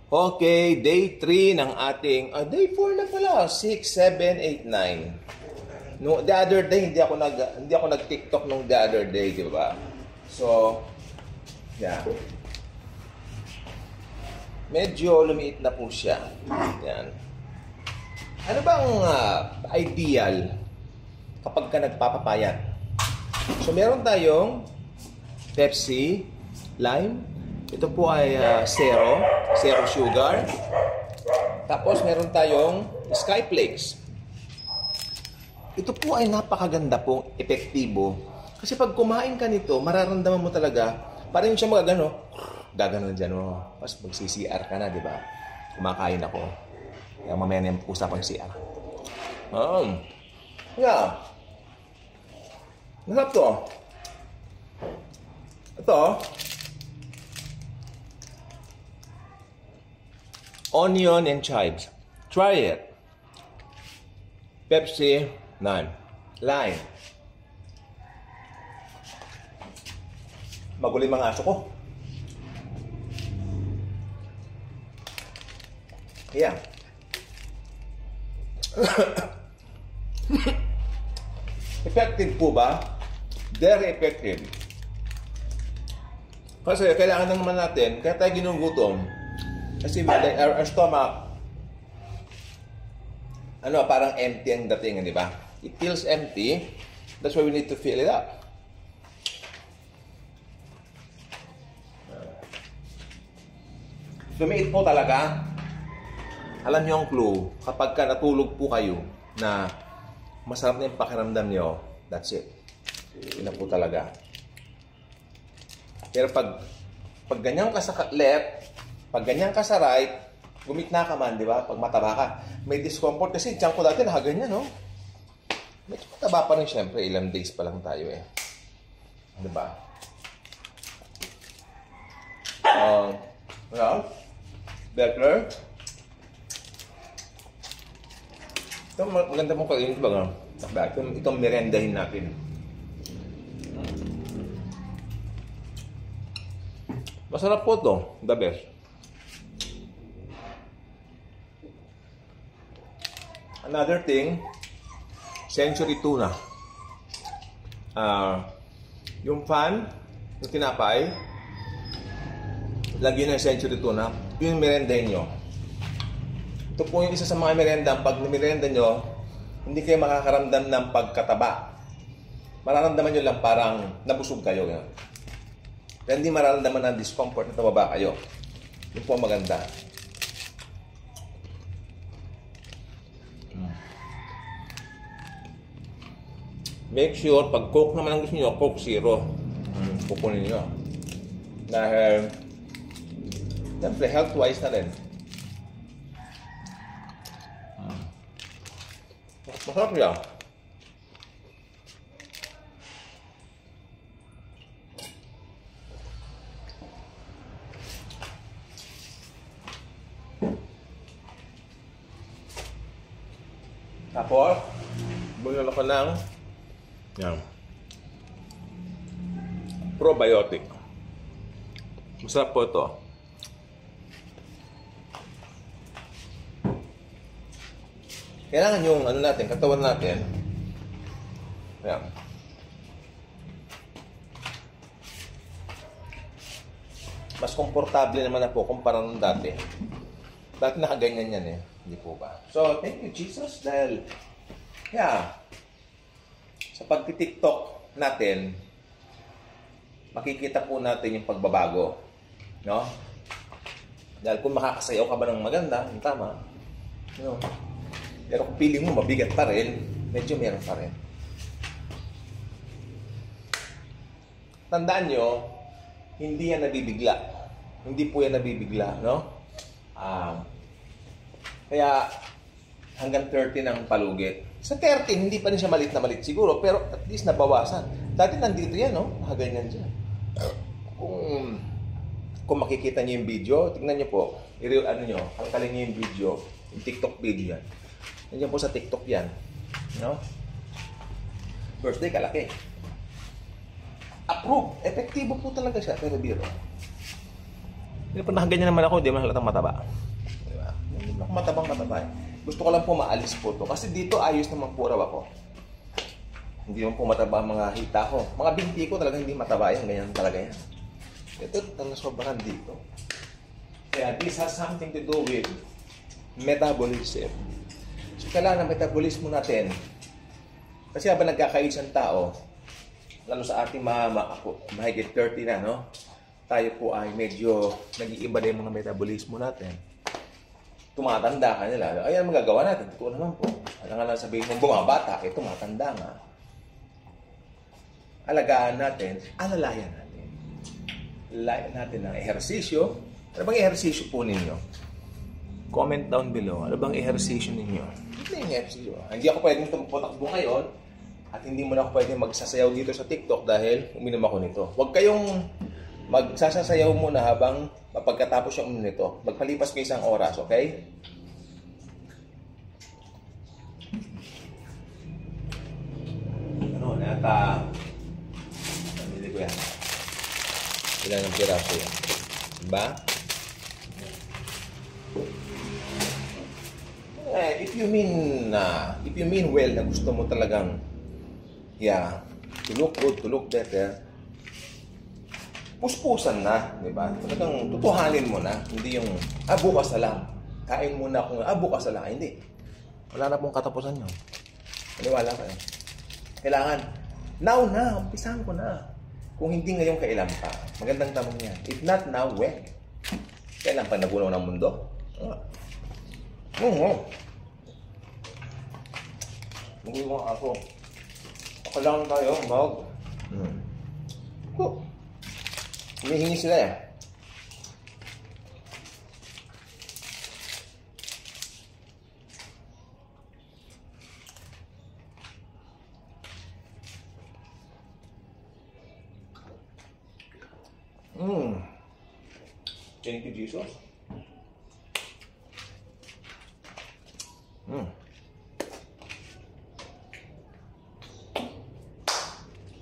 Okay, day 3 ng ating, day 4 na pala, 6, 7, 8, 9. No, the other day, hindi ako nag-TikTok nung the other day, di ba? So, yeah. Medyo lumiit na po siya. Yan. Ano bang ideal kapag ka nagpapapayat? So, meron tayong Pepsi, Lime. Ito po ay zero sugar. Tapos meron tayong Skyflakes. Ito po ay napakaganda po, epektibo. Kasi pag kumain ka nito, mararamdaman mo talaga, parang siya magagano, gagano dyan mo. Tapos mag-CCR ka na, di ba? Kumakain ako. Kaya mamaya na yung usapang CR. Yeah. Masarap to. Ito, onion and chives. Try it. Pepsi, lime. Maguling mga aso ko. Yeah. Effective po ba? Very effective. Kasi kailangan naman natin, kaya tayo ginugutom, kasi our stomach, parang empty ang dating, di ba? It feels empty. That's why we need to fill it up. Lumiit po talaga. Alam niyo ang clue, kapag ka natulog po kayo na masarap na yung pakiramdam niyo, that's it. Yun na po talaga. Pero pag ganyan ka sa left, pag ganyan ka sa right, gumitna ka man, di ba? Pag mataba ka, may discomfort. Kasi tiyan ko dati nakaganyan, no? Medyo mataba pa rin, syempre. Ilang days pa lang tayo, eh. Di ba? Well, better. Ito, maganda mong kainin, di ba? Itong merendahin natin. Masarap po ito. The best. Another thing, Century Tuna. Yung fan, yung tinapay, lagyan ng Century Tuna, yung merendahin nyo. Ito po yung isa sa mga merenda. Pag nimerenda nyo, hindi kayo makakaramdam ng pagkataba. Mararamdaman nyo lang parang nabusog kayo. Kaya hindi mararamdaman ng discomfort na tumaba kayo. Yun po ang maganda. Make sure, pag Coke naman ang gusto nyo, Coke Zero. Kukunin nyo. Dahil, siyempre, health-wise na rin. Masarap yan. Tapos, bunyan ako ng probiotic. Masarap po ito. Kailangan yung katawan natin. Ayan. Mas komportable naman na po kumpara nung dati. Dati nakaganyan yan eh. Hindi po ba? So, thank you Jesus dahil sa pagti-TikTok natin, makikita po natin yung pagbabago. No? Dahil kung makakasayaw ka ba ng maganda, yung tama. No? Pero kung feeling mo mabigat pa rin, medyo meron pa rin. Tandaan nyo, hindi yan nabibigla. Hindi po yan nabibigla, no? Kaya hanggang 30 ng palugit. Sa 30, hindi pa rin siya malit na malit siguro, pero at least nabawasan. Dati nandito yan, no? Nakaganyan siya. Kung makikita niyo yung video, tingnan niyo po. Kalkalin niyo yung video, yung TikTok video yan. Nandiyan po sa TikTok yan. No? Birthday, kalaki. Approve. Epektibo po talaga siya. Pero biro. Hindi pa nakaganyan naman ako, hindi man halatang mataba. Diba? Hindi ako mataba eh. Gusto ko lang po maalis po to. Kasi dito ayos naman po raw ako. Hindi naman po mataba ang mga hita ko. Mga binti ko talagang hindi mataba yan. Ganyan talaga yan. Ito talagang sobrang dito. Kaya this has something to do with metabolism. So kailangan ang metabolismo natin. Kasi habang nagkakaayos ang tao, lalo sa ating mahigit 30 na, no? Tayo po ay medyo nag-iiba din mga metabolismo natin. Tumatanda ka nila. Ayan magagawa natin. Totoo naman po. Alam nga lang sabihin mong bumabata, tumatanda nga. Alagaan natin, alalayan natin. Alalayan natin ng ehersisyo. Ano bang ehersisyo po ninyo? Comment down below. Ano bang ehersisyo ninyo? Ano yung ehersisyo? Hindi ako pwedeng tumuputakbo ngayon at hindi mo na ako pwedeng magsasayaw dito sa TikTok dahil uminom ako nito. Huwag kayong magsasayaw muna habang pagkatapos yung uminom nito. Magpalipas kayo isang oras, okay? Ano, hindi ko yan. Ilan ang piraso yan? Diba? If you mean well na gusto mo talagang to look good, to look better, puspusan na, di ba? Talagang tutuhanin mo na, hindi yung bukas na lang. Kain muna kung bukas na lang. Hindi. Wala na pong katapusan yun. Maniwala kayo. Kailangan, now na, umpisahan ko na. Kung hindi ngayon, kailan pa? Magandang tanong yan. If not now, when? Kailan pa nagunaw ng mundo? Magulo nga ako. Kailangan tayo, mag. Humihingi sila eh. Thank you, Jesus.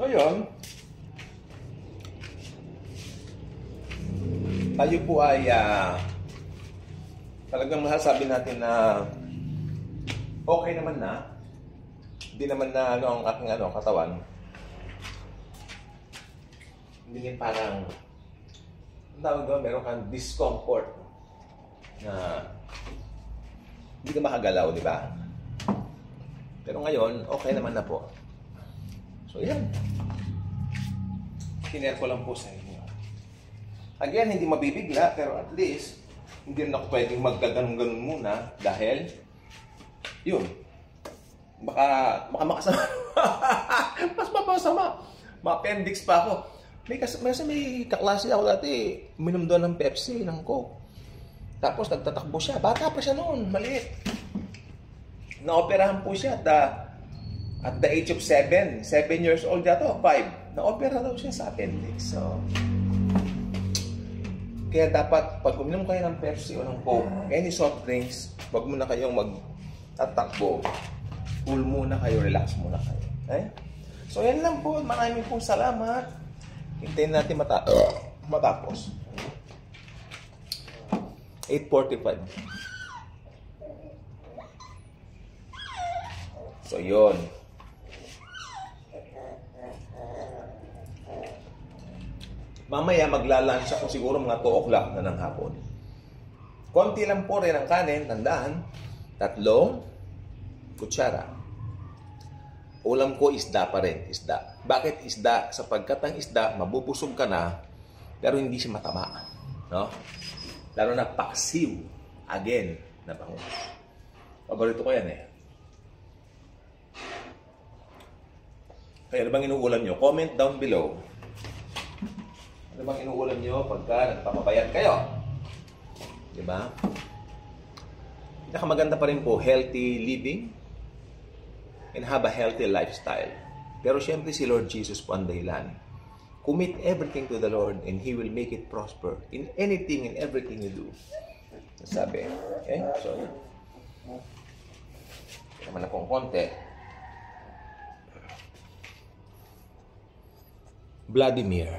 Ayun. Tayo po ay talagang masasabi natin na okay naman na. Hindi naman na ang aking katawan. Hindi din parang tawag doon, meron kang discomfort na hindi ka makagalaw, di ba? Pero ngayon, okay naman na po. So, yan. Kinare ko lang po sa inyo. Again, hindi mabibigla, pero at least, hindi rin ako pwedeng magkaganon-ganon muna dahil, yun, baka makasama. Mas mapasama. Ma-appendix pa ako. May kaklase ako dati, minom doon ng Pepsi, ng Coke. Tapos nagtatakbo siya. Bata pa siya noon, maliit. Naoperahan po siya at the age of 7. 7 years old dato, 5. Naopera daw siya sa appendix. So, kaya dapat, pag uminom kayo ng Pepsi o ng Coke, any soft drinks, wag muna kayong magtatakbo. Cool muna kayo, relax muna kayo. Okay? So, yan lang po. Maraming pong salamat. Hintayin natin matapos. 8:45. So, yun. Mamaya magla-lunch ako siguro mga 2 o'clock na ng hapon. Konti lang po rin ang kanin, tandaan. 3 kutsara. Ulam ko isda pa rin, isda. Bakit isda? Sapagkat ang isda, mabubusog ka na, pero hindi siya matama. No? Lalo na paksiw. Again, na bango. Paborito ko yan eh. Kaya ano bang inuulam nyo? Comment down below. Ano bang inuulam nyo pagka nagpapapayat kayo? Diba? Pinakamaganda pa rin po, healthy living and have a healthy lifestyle. Pero syempre si Lord Jesus po ang dahilan. Commit everything to the Lord and He will make it prosper in anything and everything you do. Sabi. Okay? So, naman na pong konti. Vladimir.